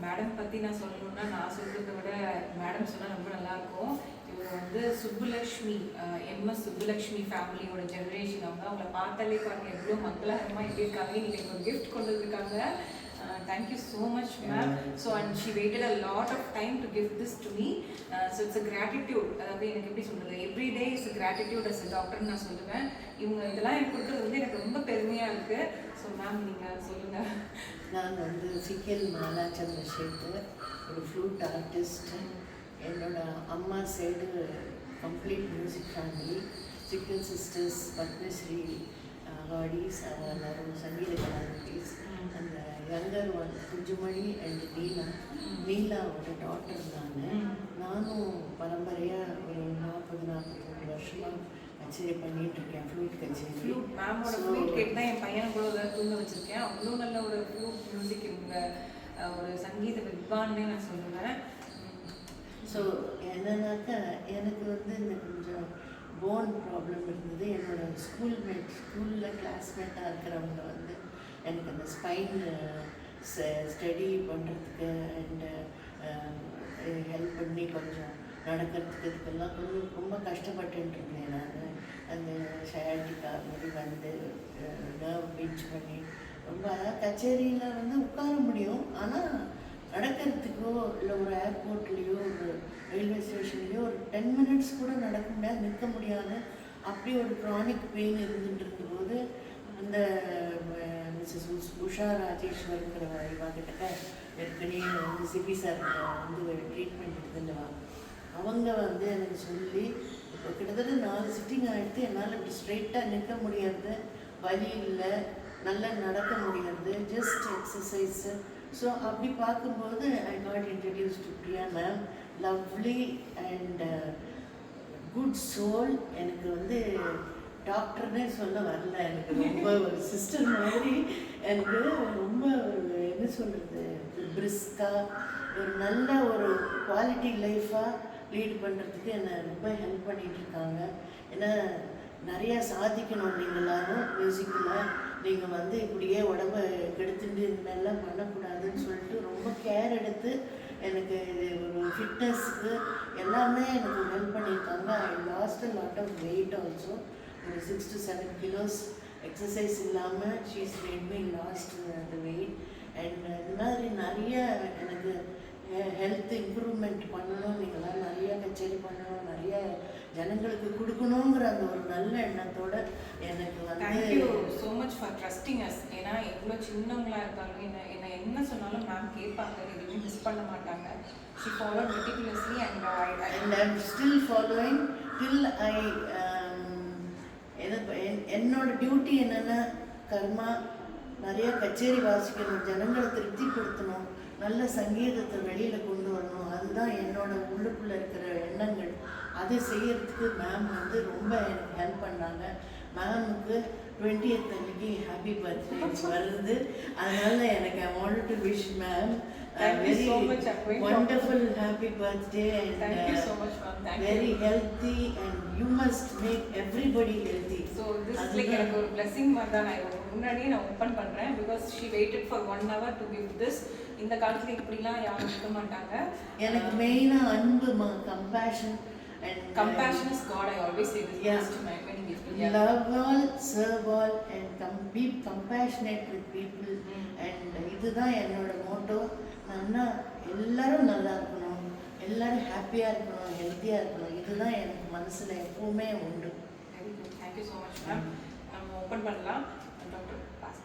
Madam பற்றி நான் சொல்லணும்னா நான் சொல்கிறத விட மேடம் சொன்னால் ரொம்ப நல்லாயிருக்கும். இவங்க வந்து சுப்புலக்ஷ்மி, எம்எஸ் சுப்புலக்ஷ்மி ஃபேமிலியோட ஜெனரேஷன். அவங்கள பார்த்தாலே பாருங்கள் எவ்வளோ மங்களகரமாக எப்படி இருக்காங்க. இன்றைக்கி எனக்கு ஒரு கிஃப்ட் கொண்டு வந்திருக்காங்க. Thank you so much, ma'am. So and she waited a lot of time to give this to me. So it's a gratitude. அதாவது எனக்கு எப்படி சொல்கிறது, every day is a gratitude as a doctor நான் சொல்லுவேன். இவங்க இதெல்லாம் எனக்கு கொடுக்குறது வந்து எனக்கு ரொம்ப பெருமையாக இருக்குது. ஸோ மேம் நீங்கள் சொல்லுங்கள். நான் வந்து சிக்கல் மாலா சந்திரசேகர், ஒரு ஃப்ளூட் ஆர்டிஸ்ட். என்னோட அம்மா side complete music family. Sikkil sisters, Padmashri awardees, எல்லாரும் சங்கீத கலாநிதிஸ். அந்த யங்கர் ஒன் குஞ்சுமணி அண்ட் நீலாவோட டாட்டர் நானும் பரம்பரையாக ஒரு 40-41 வருஷமாக கச்சேரி பண்ணிட்டு இருக்கேன். ஃப்ளூட் கச்சேரி. ஃப்ளூட் மேமோட ஃப்ளூட் கேட்டு தான் என் பையனை கூட தூங்க வச்சுருக்கேன். அவ்வளோ நல்ல ஒரு ஃப்ளூட் மியூசிக், இவங்க ஒரு சங்கீத வித்வான்னே நான் சொல்லுவேன். ஸோ என்னன்னாக்கா எனக்கு வந்து இந்த கொஞ்சம் போன் ப்ராப்ளம் இருந்தது. என்னோட ஸ்கூலில் கிளாஸ்மேட்டாக இருக்கிறவங்க வந்து எனக்கு அந்த ஸ்பைன் ஸ்டடி பண்ணுறதுக்கு அண்டு ஹெல்ப் பண்ணி கொஞ்சம் நடக்கிறதுக்கு இதுக்கெல்லாம் கொஞ்சம் ரொம்ப கஷ்டப்பட்டுருந்தேன். நான் அந்த ஷயாட்டிக்கா மாதிரி வந்து நர்வ் பீச் பண்ணி ரொம்ப கச்சேரியில் வந்து உட்கார முடியும், ஆனால் நடக்கிறதுக்கோ இல்லை ஒரு ஏர்போர்ட்லேயோ ஒரு ரயில்வே ஸ்டேஷன்லேயோ ஒரு 10 மினிட்ஸ் கூட நடக்க முடியாது, நிற்க முடியாது. அப்படி ஒரு க்ரானிக் பெயின் இருந்துட்டு இருக்கும்போது அந்த மிஸ்ஸஸ் உஷா ராஜேஸ்வருங்கிற இவாகிட்ட ஏற்கனவே வந்து சிபி சார் வந்து ட்ரீட்மெண்ட் எடுத்துட்டுவா. அவங்க வந்து எனக்கு சொல்லி இப்போ கிட்டத்தட்ட 4 சிட்டிங் ஆகிடுத்து. என்னால் இப்படி ஸ்ட்ரைட்டாக நிற்க முடியாது, வலி இல்லை, நல்லா நடக்க முடியாது, ஜஸ்ட் எக்ஸசைஸு. ஸோ அப்படி பார்க்கும்போது I got introduce to Priya ma'am. Lovely and good soul. எனக்கு வந்து டாக்டர்னே சொல்ல வரல, எனக்கு ரொம்ப ஒரு சிஸ்டர் மாதிரி. எனக்கு ரொம்ப ஒரு என்ன சொல்கிறது, பிரிஸ்காக ஒரு நல்ல ஒரு குவாலிட்டி லைஃபாக லீட் பண்ணுறதுக்கு என்னை ரொம்ப ஹெல்ப் பண்ணிகிட்ருக்காங்க. ஏன்னா நிறையா சாதிக்கணும் நீங்கள் எல்லாரும் மியூசிக்கில். நீங்கள் வந்து இப்படியே உடம்ப கெடுத்துட்டு இந்த மாதிரிலாம் பண்ணக்கூடாதுன்னு சொல்லிட்டு ரொம்ப கேர் எடுத்து எனக்கு ஒரு ஃபிட்னஸ்க்கு எல்லாமே எனக்கு ஹெல்ப் பண்ணியிருக்காங்க. I lost a lot of weight also. ஒரு 6 to 7 கிலோஸ் எக்ஸசைஸ் இல்லாமல் ஷீஸ் மேட் மீ லாஸ்ட் அந்த வெயிட். அண்ட் இந்த மாதிரி நிறைய எனக்கு ஹெல்த் இம்ப்ரூவ்மெண்ட் பண்ணணும், நீங்களாம் நிறையா கச்சேரி பண்ணணும், நிறைய ஜனங்களுக்கு கொடுக்கணுங்கிற அந்த ஒரு நல்ல எண்ணத்தோட எனக்கு வந்து thank you so much for trusting as. ஏன்னா எவ்வளோ சின்னவங்களாக இருந்தாலும் என்ன சொன்னாலும் மேம் கேட்பாங்க, எதுவுமே மிஸ் பண்ண மாட்டாங்க. She follow meticulously and I'm still following till I என்னோட டியூட்டி என்னென்னா கர்மா, நிறைய கச்சேரி வாசிக்கணும், ஜனங்களை திருப்திப்படுத்தணும், நல்ல சங்கீதத்தை வெளியில் கொண்டு வரணும். அதுதான் என்னோட உள்ளுக்குள்ளே இருக்கிற எண்ணங்கள். அதை செய்யறதுக்கு மேம் வந்து ரொம்ப எனக்கு ஹெல்ப் பண்ணாங்க. மேமுக்கு 20th அன்னைக்கு ஹாப்பி பர்த்டே வருது. அதனால எனக்கு I want to wish ma'am very wonderful happy birthday and thank you so much ma'am. Thank very you. healthy and you must make everybody healthy. So this is like எனக்கு ஒரு blessing மாதிரி தான். நான் முன்னாடியே நான் ஓப்பன் பண்ணுறேன் because she waited for 1 hour to give this. இந்த காலத்துல இப்படிலாம் யாரும் இருக்க மாட்டாங்க. எனக்கு மெயினாக அன்பு, compassion and compassion is God. I always say this. Yeah. To my many people. Yeah. Love all, serve all and be compassionate with people. And இதுதான் என்னோட மோட்டோ. நான் எல்லாரும் நல்லா இருக்கணும், எல்லாரும் ஹாப்பியாக இருக்கணும், ஹெல்த்தியாக இருக்கணும். இதுதான் எனக்கு மனசில் எப்பவுமே உண்டு. Thank you so much ma'am. நம்ம ஓப்பன் பண்ணலாம். Doctor pass